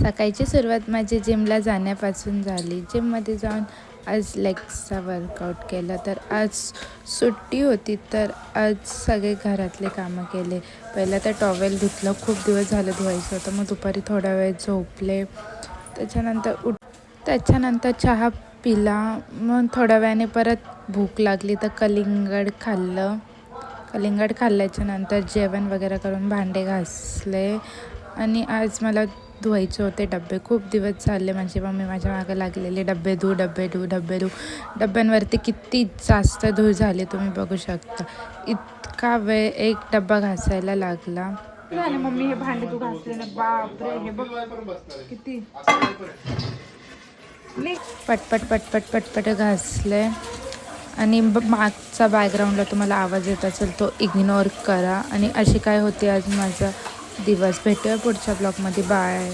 सकाळची सुरुवात माझी जिमला जाण्यापासून झाली. जिममध्ये जाऊन आज लेग्सचा वर्कआउट केला. तर आज सुट्टी होती, तर आज सगळे घरातले कामं केले. पहिलं तर टॉवेल धुतलं, खूप दिवस झालं धुवायचं होतं. मग दुपारी थोडा वेळ झोपले. त्याच्यानंतर चहा पिला. मग थोड्या वेळाने परत भूक लागली तर कलिंगड खाल्लं. कलिंगड खाल्ल्याच्यानंतर जेवण वगैरे करून भांडे घासले. आणि आज मला धुवायचे होते डबे. खूप दिवस झाले माझी मम्मी माझ्या मागं लागलेले, डबे धू डबे धू डबे धू. डब्यांवरती किती जास्त धूळ झाली तुम्ही बघू शकता. इतका वेळ एक डब्बा घासायला लागला. मम्मी हे भांडे तू घासले ना, बापरे, हे बघ किती पटपट पटपट पटपट घासले. आणि मागचा बॅकग्राऊंडला तुम्हाला आवाज येत असेल तो इग्नोर करा. आणि अशी काय होते आज माझा दिवस. भेटूया पुढच्या ब्लॉगमध्ये. बाय.